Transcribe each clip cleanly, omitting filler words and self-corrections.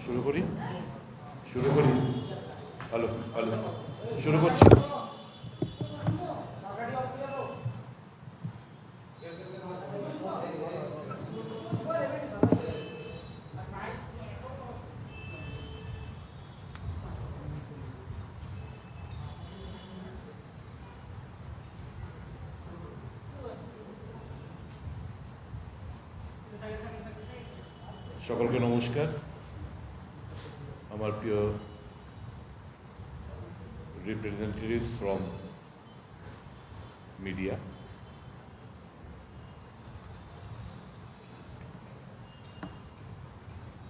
শুরু করি হ্যালো শুরু করছি। সকলকে নমস্কার। আমার প্রিয় রিপ্রেজেন্টেটিভস ফ্রম মিডিয়া,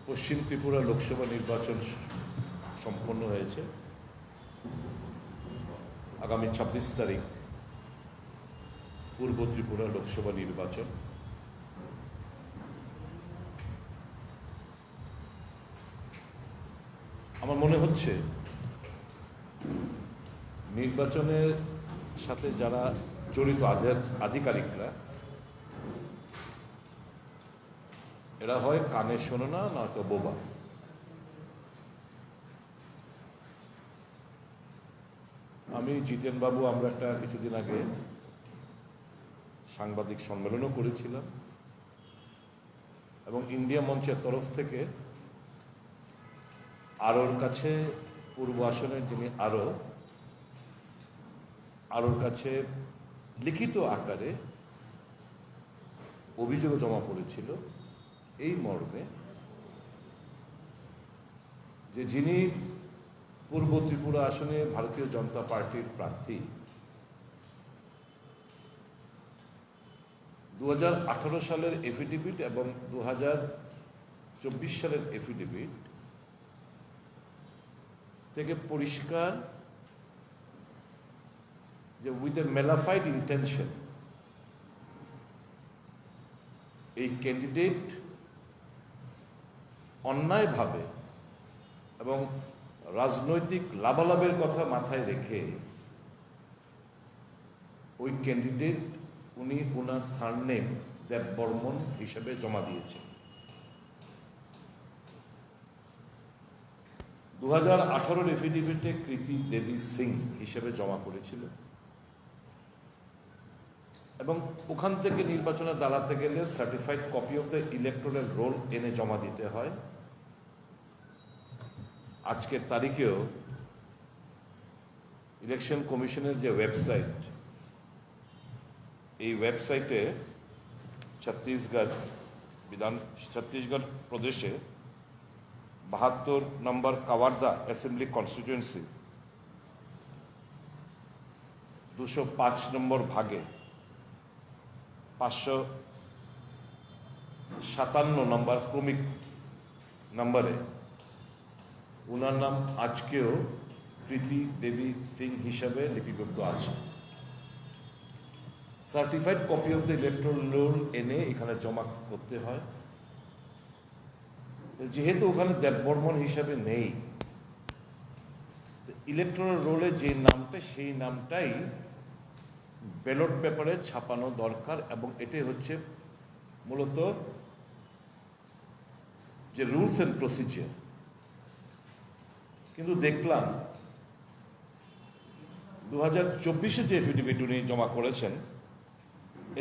পশ্চিম ত্রিপুরা লোকসভা নির্বাচন সম্পন্ন হয়েছে। আগামী 26 তারিখ পূর্ব ত্রিপুরা লোকসভা নির্বাচন। আমার মনে হচ্ছে নির্বাচনের সাথে যারা জড়িত আধিকারিকরা, এরা হয় কানে শোনে না, নয়তো বোবা। আমি জিতেন বাবু, আমরা একটা কিছুদিন আগে সাংবাদিক সম্মেলনও করেছিলাম এবং ইন্ডিয়া মঞ্চের তরফ থেকে আরোর কাছে, পূর্ব আসনের যিনি আরোর কাছে লিখিত আকারে অভিযোগ জমা পড়েছিল এই মর্মে যে যিনি পূর্ব ত্রিপুরা আসনে ভারতীয় জনতা পার্টির প্রার্থী, 2018 সালের এফিডেভিট এবং 2024 সালের এফিডেভিট থেকে পরিষ্কার যে উইথ এ মেলাফাইড ইন্টেনশন এই ক্যান্ডিডেট অন্যায়ভাবে এবং রাজনৈতিক লাভালাভের কথা মাথায় রেখে ওই ক্যান্ডিডেট উনি ওনার সারনেম দেববর্মন হিসেবে জমা দিয়েছেন। 2018 এফিডেভিটে কৃতি দেবী সিং হিসেবে জমা করেছিল এবং ওখান থেকে নির্বাচনে দাঁড়াতে গেলে certified copy of the electoral role এনে জমা দিতে হয়। আজকের তারিখেও ইলেকশন কমিশনের যে ওয়েবসাইট, এই ওয়েবসাইটে ছত্তিশগড় প্রদেশে 72 নম্বর কাওয়ারদা অ্যাসেম্বলি কনস্টিটিউয়েন্সি 205 নম্বর ভাগে 557 নম্বর ক্রমিক নম্বরে উনার নাম আজকেও কৃতি দেবী সিং হিসাবে লিপিবদ্ধ আছে। Certified copy of the electoral roll এনে এখানে জমা করতে হয়। যেহেতু ওখানে দেববর্মন হিসাবে নেই, ইলেকট্রাল রোলে যে নামটা, সেই নামটাই ব্যালট পেপারে ছাপানো দরকার এবং এটাই হচ্ছে মূলত যে রুলস এন্ড প্রসিজার। কিন্তু দেখলাম 2024 যে এফিডেভিট উনি জমা করেছেন,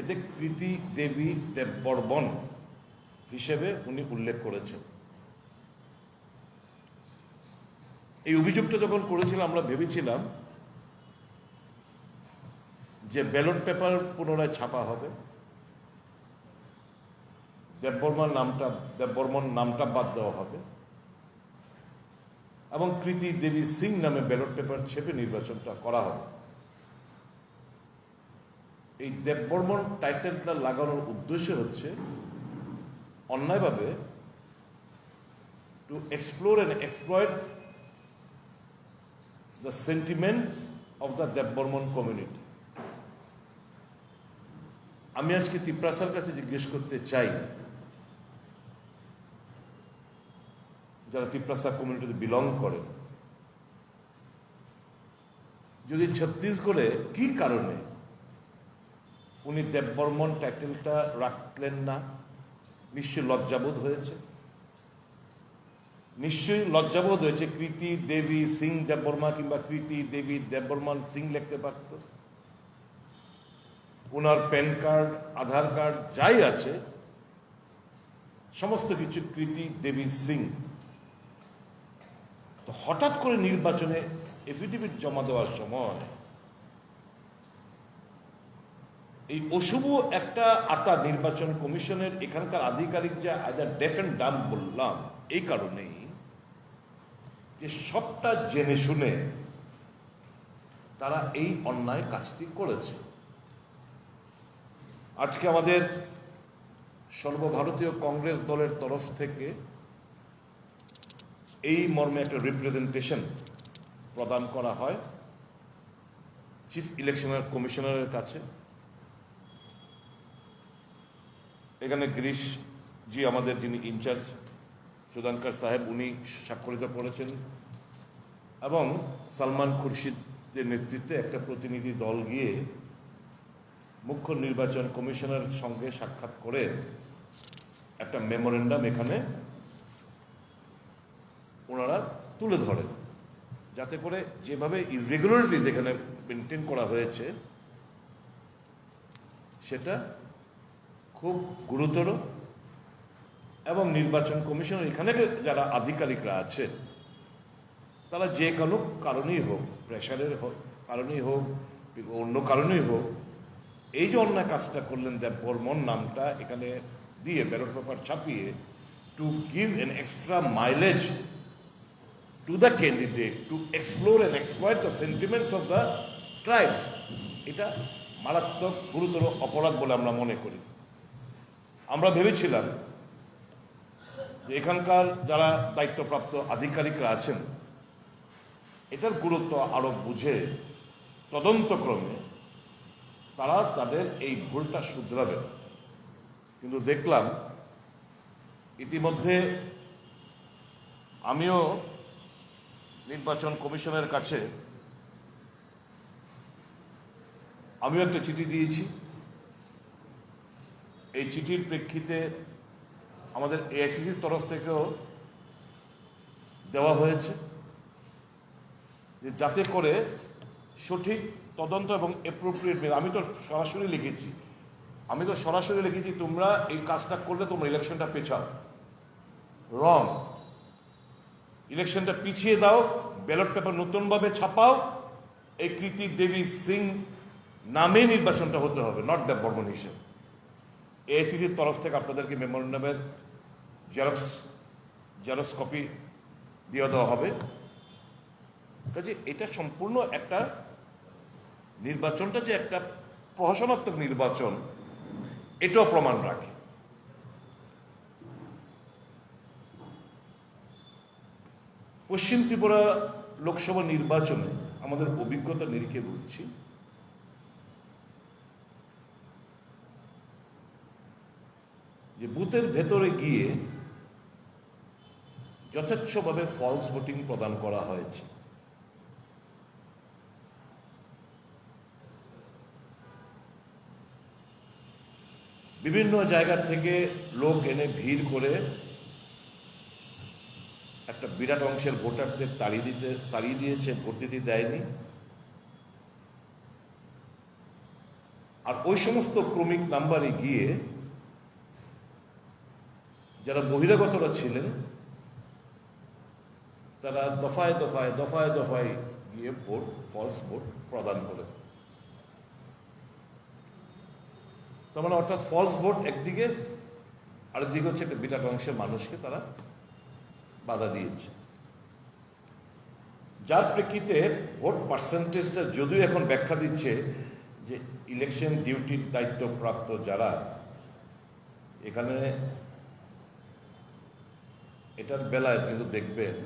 এতে কৃতি দেবী দেববর্মন হিসেবে উনি উল্লেখ করেছেন। এই অভিযোগটা যখন করেছিলাম, আমরা ভেবেছিলাম যে ব্যালট পেপার পুনরায় ছাপা হবে, দেববর্মন নামটা বাদ দেওয়া হবে এবং কৃতি দেবী সিং নামে ব্যালট পেপার ছেপে নির্বাচনটা করা হবে। এই দেববর্মন টাইটেলটা লাগানোর উদ্দেশ্য হচ্ছে অন্যায়ভাবে to explore and exploit the sentiments of the Debbarman community. আমি আজকে তিপ্রাসার কাছে জিজ্ঞেস করতে চাই, যারা তিপ্রাসা কমিউনিটিতে বিলং করে, যদি ছত্তিশগড়ে কি কারণে উনি দেববর্মন টাইটেলটা রাখলেন না, নিশ্চয় লজ্জাবোধ হয়েছে। নিশ্চয়ই লজ্জাবোধ হয়েছে কৃতি দেবী সিং দেববর্মা কিংবা কৃতি দেবী দেববর্মান সিং লিখতে পারত। ওনার প্যান কার্ড, আধার কার্ড যাই আছে সমস্ত কিছু কৃতি দেবী সিং। তো হঠাৎ করে নির্বাচনে এফিডেভিট জমা দেওয়ার সময় এই অশুভ একটা আতা নির্বাচন কমিশনের এখানকার আধিকারিক যে আইদার ডেফ এন্ড ডাম বললাম এই কারণেই যে সবটা জেনে শুনে তারা এই অন্যায় কাজটি করেছে। আজকে আমাদের সর্বভারতীয় কংগ্রেস দলের তরফ থেকে এই মর্মে একটা রিপ্রেজেন্টেশন প্রদান করা হয় চিফ ইলেকশন কমিশনারের কাছে। এখানে গিরিশ জি আমাদের যিনি ইনচার্জ সুধানকার সাহেব উনি স্বাক্ষরিত করেছেন এবং সালমান খুরশিদের নেতৃত্বে একটা প্রতিনিধি দল গিয়ে মুখ্য নির্বাচন কমিশনের সঙ্গে সাক্ষাৎ করে একটা মেমোরেন্ডাম এখানে ওনারা তুলে ধরেন, যাতে করে যেভাবে ইরেগুলারিটিজ এখানে মেনটেন করা হয়েছে সেটা খুব গুরুতর এবং নির্বাচন কমিশনের এখানে যারা আধিকারিকরা আছে তারা যে কোনো কারণেই হোক, প্রেশারের কারণেই হোক, অন্য কারণেই হোক, এই যে অন্যায় কাজটা করলেন দেববর্মন নামটা এখানে দিয়ে ব্যালট পেপার ছাপিয়ে to give an extra mileage to the candidate to explore and exploit the sentiments of the tribes, এটা মারাত্মক গুরুতর অপরাধ বলে আমরা মনে করি। আমরা ভেবেছিলাম যে এখানকার যারা দায়িত্বপ্রাপ্ত আধিকারিকরা আছেন এটার গুরুত্ব আরো বুঝে তদন্তক্রমে তারা তাদের এই ভুলটা শুধরাবেন, কিন্তু দেখলাম ইতিমধ্যে আমিও নির্বাচন কমিশনের কাছে আমিও একটা চিঠি দিয়েছি। এই চিঠির প্রেক্ষিতে আমাদের এআইসিসির তরফ থেকেও দেওয়া হয়েছে যে যাতে করে সঠিক তদন্ত এবং অ্যাপ্রোপ্রিয়েট, আমি তো সরাসরি লিখেছি তোমরা এই কাজটা করলে তোমরা ইলেকশনটা পেছাও, রং, ইলেকশনটা পিছিয়ে দাও, ব্যালট পেপার নতুনভাবে ছাপাও, এই কৃতি দেবী সিং নামে নির্বাচনটা হতে হবে, নট দেববর্মন হিসেবে। এআইসিসির তরফ থেকে আপনাদেরকে মেমোরেন্ডামের জেরক্স কপি দিয়ে দেওয়া হবে। কাজে এটা সম্পূর্ণ একটা নির্বাচনটা যে একটা প্রহসনাত্মক নির্বাচন এটাও প্রমাণ রাখে। পশ্চিম ত্রিপুরা লোকসভা নির্বাচনে আমাদের অভিজ্ঞতা নিরিখে বলছি, যে বুথের ভেতরে গিয়ে যথেচ্ছভাবে ফলস ভোটিং প্রদান করা হয়েছে। বিভিন্ন জায়গা থেকে লোক এনে ভিড় করে একটা বিরাট অংশের ভোটারদের তাড়িয়ে দিয়েছে, ভোট দিতে দেয়নি। আর ওই সমস্ত ক্রমিক নাম্বারে গিয়ে যারা বহিরাগতরা ছিলেন তারা দফায় দফায় দফায় দফায় গিয়ে ফলস ভোট প্রদান করেন। তার মানে অর্থাৎ ফলস ভোট একদিকে, আরেকদিকে হচ্ছে একটা বিরাট অংশের মানুষকে তারা বাধা দিয়েছে, যার প্রেক্ষিতে ভোট পার্সেন্টেজটা যদিও এখন ব্যাখ্যা দিচ্ছে যে ইলেকশন ডিউটির দায়িত্বপ্রাপ্ত যারা এখানে, এটার বেলায় কিন্তু দেখবেন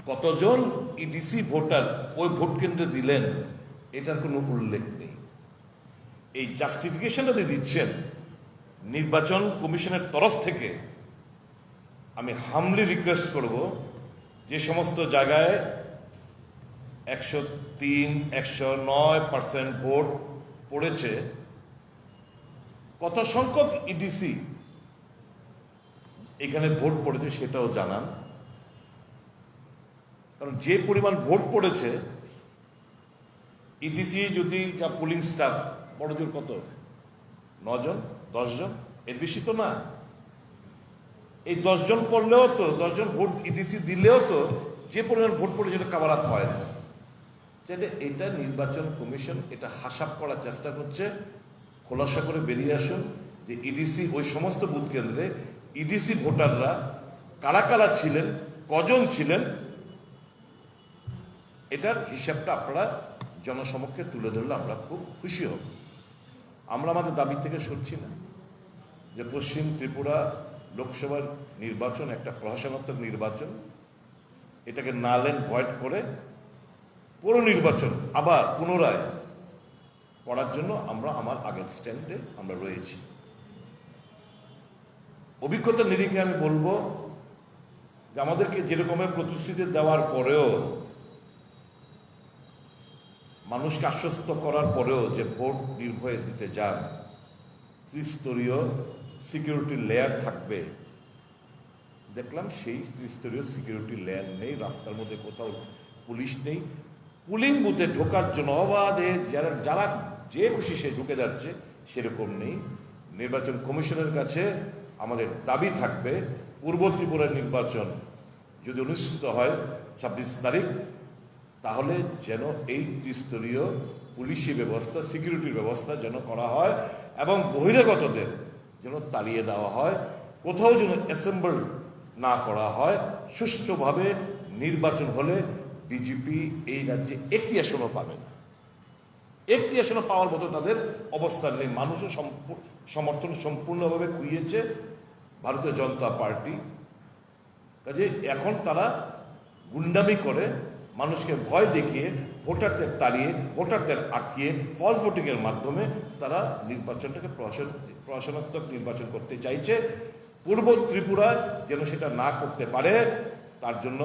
কতজন ইডিসি ভোটার ওই ভোট কেন্দ্রে দিলেন এটার কোনো উল্লেখ নেই। এই জাস্টিফিকেশনটা দিয়ে দিচ্ছেন নির্বাচন কমিশনের তরফ থেকে। আমি হামলি রিকোয়েস্ট করব যে সমস্ত জায়গায় 103, 109% ভোট পড়েছে, কত সংখ্যক ইডিসি এখানে ভোট পড়েছে সেটাও জানান, কারণ যে পরিমাণ ভোট পড়েছে ইডিসি যদি যা পুলিং স্টাফ বড় জোর কত 9 জন 10 জন, এর বেশি তো না। এই 10 জন পড়লেও তো 10 জন ভোট ইডিসি দিলেও তো যে পরিমাণ ভোট পড়ে সেটা কাভার আপ হয় না। এটা নির্বাচন কমিশন এটা হাসাব করার চেষ্টা করছে। খোলাসা করে বেরিয়ে আসুন যে ইডিসি ওই সমস্ত বুথ কেন্দ্রে ইডিসি ভোটাররা কারা কারা ছিলেন, কজন ছিলেন, এটার হিসাবটা আপনারা জনসমক্ষে তুলে ধরলে আমরা খুব খুশি হব। আমরা আমাদের দাবি থেকে সরছি না যে পশ্চিম ত্রিপুরা লোকসভার নির্বাচন একটা প্রহসনাত্মক নির্বাচন, এটাকে নাল এন্ড ভয়েড করে পৌর নির্বাচন আবার পুনরায় করার জন্য আমরা আমার আগের স্ট্যান্ডে আমরা রয়েছি। অভিজ্ঞতার নিরিখে আমি বলবো যে আমাদেরকে যেরকমের প্রতিশ্রুতি দেওয়ার পরেও, মানুষকে আশ্বস্ত করার পরেও যে ভোট নির্ভয়ে দিতে যান, ত্রিস্তরীয় সিকিউরিটি লেয়ার থাকবে, দেখলাম সেই ত্রিস্তরীয় সিকিউরিটি লেয়ার নেই। রাস্তার মধ্যে কোথাও পুলিশ নেই। পুলিং বুথে ঢোকার জন্য অবাধে যারা যে খুশি সে ঢুকে যাচ্ছে, সেরকম নেই। নির্বাচন কমিশনের কাছে আমাদের দাবি থাকবে পূর্ব ত্রিপুরার নির্বাচন যদি অনুষ্ঠিত হয় 26 তারিখ, তাহলে যেন এই ত্রিস্তরীয় পুলিশি ব্যবস্থা, সিকিউরিটির ব্যবস্থা যেন করা হয় এবং বহিরাগতদের যেন তাড়িয়ে দেওয়া হয়, কোথাও যেন অ্যাসেম্বল না করা হয়। সুষ্ঠুভাবে নির্বাচন হলে বিজেপি এই রাজ্যে একটি আসনও পাবে না। একটি আসনও পাওয়ার মতো তাদের অবস্থান নেই। মানুষের সমর্থন সম্পূর্ণভাবে খুইয়েছে ভারতীয় জনতা পার্টি। কাজে এখন তারা গুন্ডামি করে, মানুষকে ভয় দেখিয়ে, ভোটারদের তাড়িয়ে, ভোটারদের আটকিয়ে, ফলস ভোটিং এর মাধ্যমে তারা নির্বাচনটাকে প্রহসনাত্মক নির্বাচন করতে চাইছে। পূর্ব ত্রিপুরায় যেন সেটা না করতে পারে, তার জন্য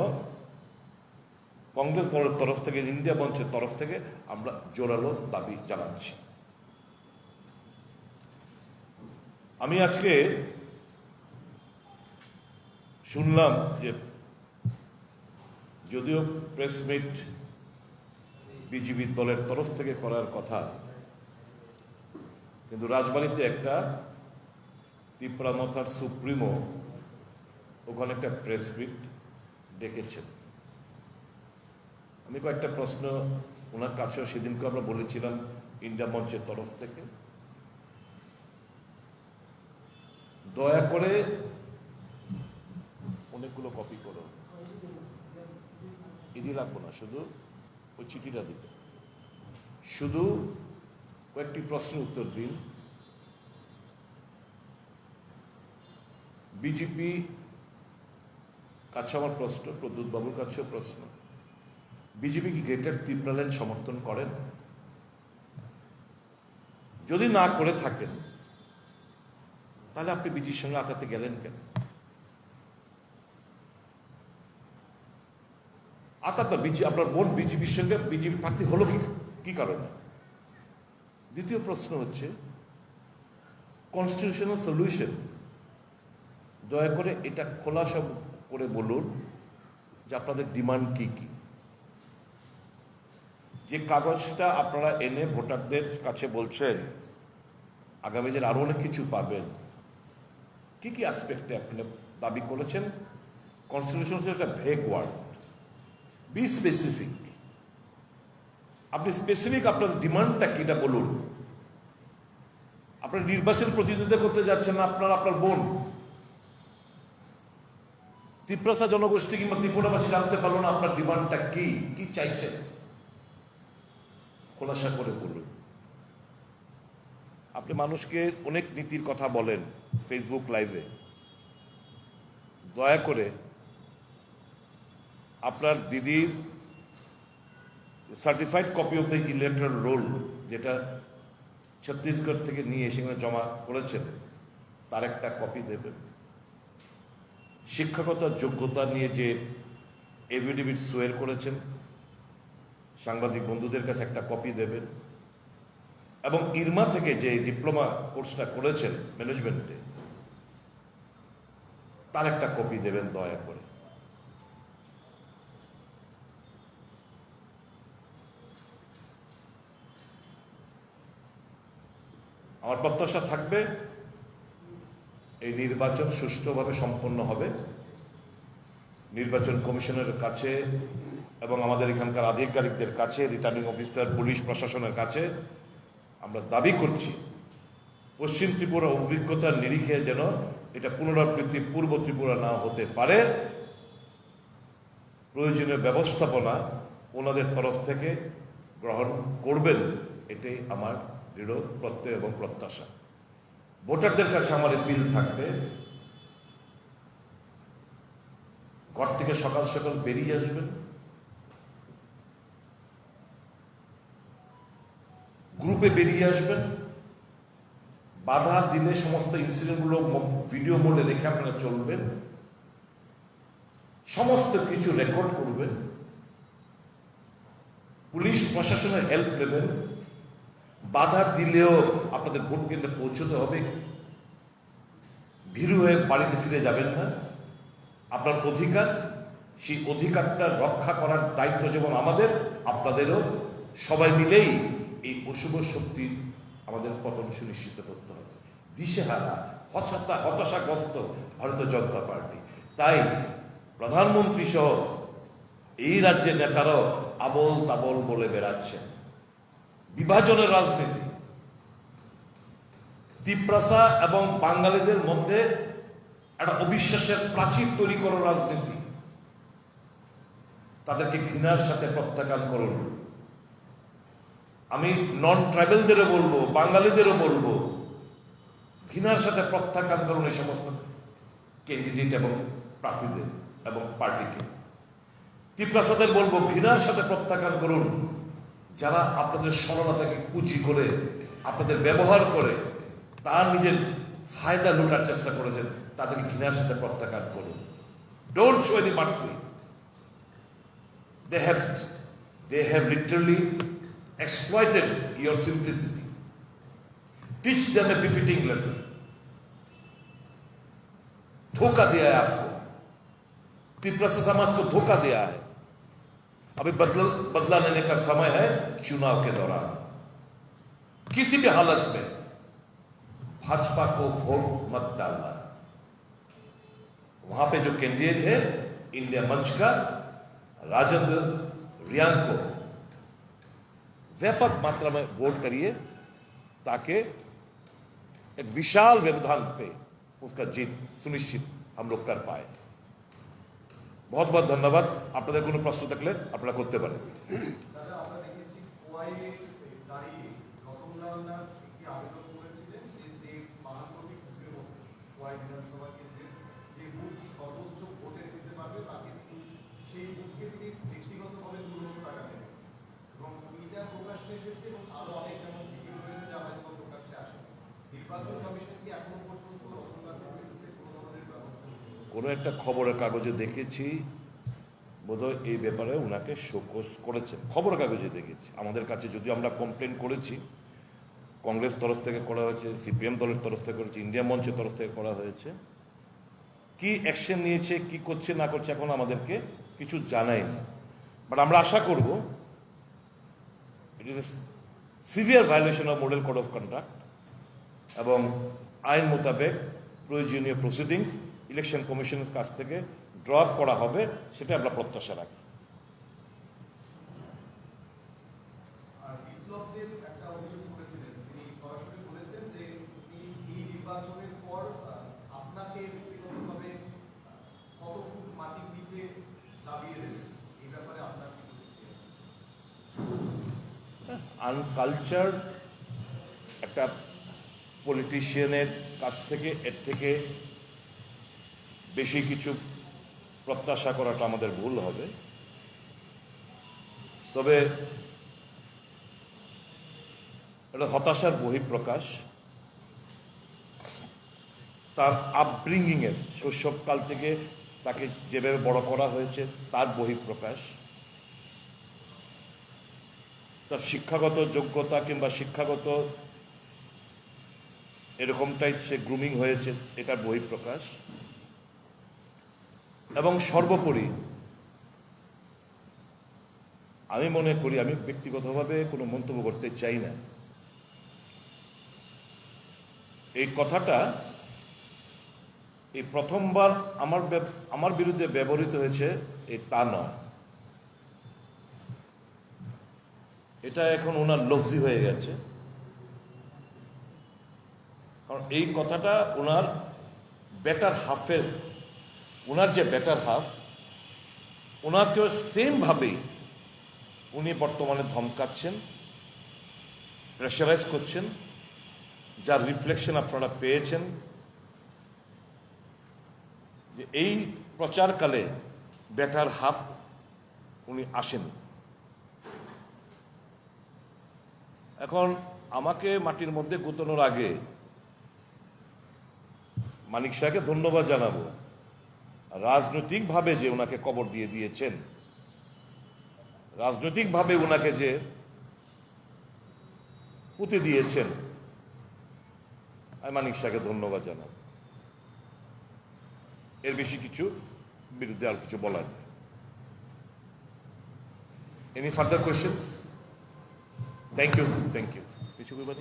কংগ্রেস দলের তরফ থেকে, ইন্ডিয়া মঞ্চের তরফ থেকে আমরা জোরালো দাবি জানাচ্ছি। আমি আজকে শুনলাম যে যদিও প্রেস মিট বিজেপি দলের তরফ থেকে করার কথা, কিন্তু রাজবাড়িতে একটা ত্রিপুরামথার সুপ্রিমো ওখানে একটা প্রেস মিট ডেকেছেন। আমি কয়েকটা প্রশ্ন ওনার কাছেও সেদিনকে আমরা বলেছিলাম ইন্ডিয়া মঞ্চের তরফ থেকে, দয়া করে অনেকগুলো কপি করো, ইডি রাখবো না, শুধু ওই চিঠিটা দিতে, শুধু কয়েকটি প্রশ্নের উত্তর দিন। বিজেপি কাছে আমার প্রশ্ন, প্রদ্যুৎ বাবুর কাছেও প্রশ্ন, বিজেপি কি গ্রেটার ত্রিপুরাল্যান্ড সমর্থন করেন? যদি না করে থাকেন তাহলে আপনি বিজেপির সঙ্গে আতাতে গেলেন কেন? আতাত আপনার বোন বিজেপির সঙ্গে বিজেপি প্রার্থী হলো কি কারণে? দ্বিতীয় প্রশ্ন হচ্ছে কনস্টিটিউশনাল সলিউশন, দয়া করে এটা খোলাসা করে বলুন যে আপনাদের ডিমান্ড কি কি। যে কাগজটা আপনারা এনে ভোটারদের কাছে বলছেন আগামী দিন আরো অনেক কিছু পাবেন, কি কি অ্যাসপেক্টে আপনি দাবি করেছেন? কনস্টিটিউশন একটা ভেগ ওয়ার্ড, বি স্পেসিফিক। আপনি স্পেসিফিক আপনার ডিমান্ডটা কি এটা বলুন। আপনার নির্বাচন প্রতিদ্বন্দ্বিতা করতে যাচ্ছেন না আপনার বোন, ত্রিপুরা জনগোষ্ঠী কিংবা ত্রিপুরাবাসী জানতে পারলো না আপনার ডিমান্ডটা কি, কি চাইছেন, খোলাসা করে বলুন। আপনি মানুষকে অনেক নীতির কথা বলেন ফেসবুক লাইভে, দয়া করে আপনার দিদির certified copy of the electoral roll, যেটা ছত্তিশগড় থেকে নিয়ে সেখানে জমা করেছেন, তার একটা কপি দেবেন। শিক্ষাগত যোগ্যতা নিয়ে যে এফিডেভিট সোয়ের করেছেন, সাংবাদিক বন্ধুদের কাছে একটা কপি দেবেন। এবং ইরমা থেকে যে ডিপ্লোমা কোর্সটা করেছেন ম্যানেজমেন্টে, তার একটা কপি দেবেন দয়া করে। আমার প্রত্যাশা থাকবে এই নির্বাচন সুষ্ঠুভাবে সম্পন্ন হবে। নির্বাচন কমিশনের কাছে এবং আমাদের এখানকার আধিকারিকদের কাছে, রিটার্নিং অফিসার, পুলিশ প্রশাসনের কাছে আমরা দাবি করছি পশ্চিম ত্রিপুরা অভিজ্ঞতার নিরিখে যেন এটা পুনরাবৃত্তি পূর্ব ত্রিপুরা না হতে পারে। প্রয়োজনীয় ব্যবস্থাপনা ওনাদের তরফ থেকে গ্রহণ করবেন, এটাই আমার দৃঢ় প্রত্যয় এবং প্রত্যাশা। ভোটারদের কাছে আমার বিল থাকবে, ঘর থেকে সকাল সকাল বেরিয়ে আসবেন, গ্রুপে বেরিয়ে আসবেন, বাধা দিলে সমস্ত ইনসিডেন্টগুলো ভিডিও মোডে দেখে আপনারা চলবেন, সমস্ত কিছু রেকর্ড করবেন, পুলিশ প্রশাসনের হেল্প নেবেন। বাধা দিলেও আপনাদের ভোট কেন্দ্রে পৌঁছতে হবে, ভীরু হয়ে বাড়িতে ফিরে যাবেন না। আপনার অধিকার, সেই অধিকারটা রক্ষা করার দায়িত্ব যেমন আমাদের, আপনাদেরও। সবাই মিলেই এই অশুভ শক্তি আমাদের পতন সুনিশ্চিত করতে হবে। দিশেহারা, হতাশাগ্রস্ত ভারতীয় জনতা পার্টি। তাই প্রধানমন্ত্রী সহ এই রাজ্যের নেতারাও আবল তাবল বলে বেড়াচ্ছেন বিভাজনের রাজনীতি, তিপ্রাসা এবং বাঙালিদের মধ্যে একটা অবিশ্বাসের প্রাচীর তৈরি করার রাজনীতি। তাদেরকে ঘৃণার সাথে প্রত্যাখ্যান করুন। আমি নন ট্রাইবেলদেরও বলবো, বাঙালিদেরও বলবো, ঘৃণার সাথে প্রত্যাখ্যান করুন এই সমস্ত ক্যান্ডিডেট এবং প্রার্থীদের এবং পার্টিকে। তিপ্রাসাদের বলবো, ঘৃণার সাথে প্রত্যাখ্যান করুন যারা আপনাদের সরলতাকে পুঁজি করে, আপনাদের ব্যবহার করে তার নিজের ফায়দা লুটার চেষ্টা করেছেন, তাদেরকে ঘৃণার সাথে প্রত্যাখ্যান করুন। Don't show any mercy. They have literally exploited your simplicity. Teach them a befitting lesson. धोखा दिया है आपको, तिप्रासा समाज को धोखा दिया है। अभी बदला लेने का समय है चुनाव के दौरान। किसी भी हालत में भाजपा को वोट मत डालना। वहां पे जो कैंडिडेट है इंडिया मंच का राजेंद्र रियांग को व्यापक मात्रा में वोट करिए ताकि एक विशाल व्यवधान पे उसका जीत सुनिश्चित हम लोग कर पाए। बहुत बहुत धन्यवाद। আপনাদের কোনো প্রশ্ন থাকলে আপনারা করতে পারেন। দাদা, আমরা দেখেছি কোয়াইয়ে দাঁড়িয়ে রতনলাল একটি আবেদন করেছিলেন যে 52টি বুথের মধ্যে কোয়াই বিধানসভা কেন্দ্রের যে বুথ সর্বোচ্চ ভোটে দিতে পারবে তাকে সেই বুথকে তিনি ব্যক্তিগতভাবে 200 টাকা দেবেন, এবং এটা প্রকাশ্যে এসেছে এবং আরো অনেক যেমন ভিডিও রয়েছে যা হয়তো প্রকাশ্যে আসে। নির্বাচন কমিশন কি এখনো পর্যন্ত রতনলালের বিরুদ্ধে কোনো ধরনের ব্যবস্থা নিয়েছে? কোনো একটা খবরের কাগজে দেখেছি, বোধহয় এই ব্যাপারে ওনাকে শোকজ করেছেন, খবরের কাগজে দেখেছি। আমাদের কাছে যদিও আমরা কমপ্লেন করেছি, কংগ্রেস তরফ থেকে করা হয়েছে, সিপিএম দলের তরফ থেকে করেছে, ইন্ডিয়া মঞ্চের তরফ থেকে করা হয়েছে। কি অ্যাকশন নিয়েছে, কি করছে না করছে এখন আমাদেরকে কিছু জানাই না। বাট আমরা আশা করব it is severe violation of model code of conduct, এবং আইন মোতাবেক প্রয়োজনীয় প্রসিডিংস ইলেকশন কমিশনের কাছ থেকে ড্রপ করা হবে, সেটা আমরা প্রত্যাশা রাখি। বিপ্লবদেব একটা অভিযোগ করেছিলেন, তিনি সরাসরি বলেছেন যে তিনি এই নির্বাচনের পর আপনাকে ব্যক্তিগতভাবে কত ফুট মাটির নিচে দাবিয়ে দেবেন, এই ব্যাপারে আপনার কি আনকালচার একটা পলিটিশিয়ানের কাছ থেকে এর থেকে বেশি কিছু প্রত্যাশা করাটা আমাদের ভুল হবে। তবে এটা হতাশার বহিঃপ্রকাশ, তার আপব্রিঙ্গিং এর, শৈশবকাল থেকে তাকে যেভাবে বড় করা হয়েছে তার বহিঃপ্রকাশ, তার শিক্ষাগত যোগ্যতা কিংবা শিক্ষাগত এরকমটাই সে গ্রুমিং হয়েছে, এটার বহিঃপ্রকাশ। এবং সর্বোপরি আমি মনে করি, আমি ব্যক্তিগতভাবে কোনো মন্তব্য করতে চাই না, এই কথাটা এই প্রথমবার আমার বিরুদ্ধে ব্যবহৃত হয়েছে তা নয়। এটা এখন ওনার লফজি হয়ে গেছে, কারণ এই কথাটা ওনার বেটার হাফের, ওনার যে বেটার হাফ, ওনাকেও সেমভাবেই উনি বর্তমানে ধমকাচ্ছেন, প্রেশারাইজ করছেন, যার রিফ্লেকশন আপনারা পেয়েছেন যে এই প্রচারকালে বেটার হাফ উনি আসেন। এখন আমাকে মাটির মধ্যে গুতানোর আগে মানিক শাহকে ধন্যবাদ জানাবো, রাজনৈতিকভাবে যে ওনাকে কবর দিয়ে দিয়েছেন, রাজনৈতিকভাবে ওনাকে যে পুঁতে দিয়েছেন, আমি মানিক শাহকে ধন্যবাদ জানাব। এর বেশি কিছু বিরুদ্ধে আর কিছু বলার নেই। Any further questions? Thank you. কিছু বলবেন?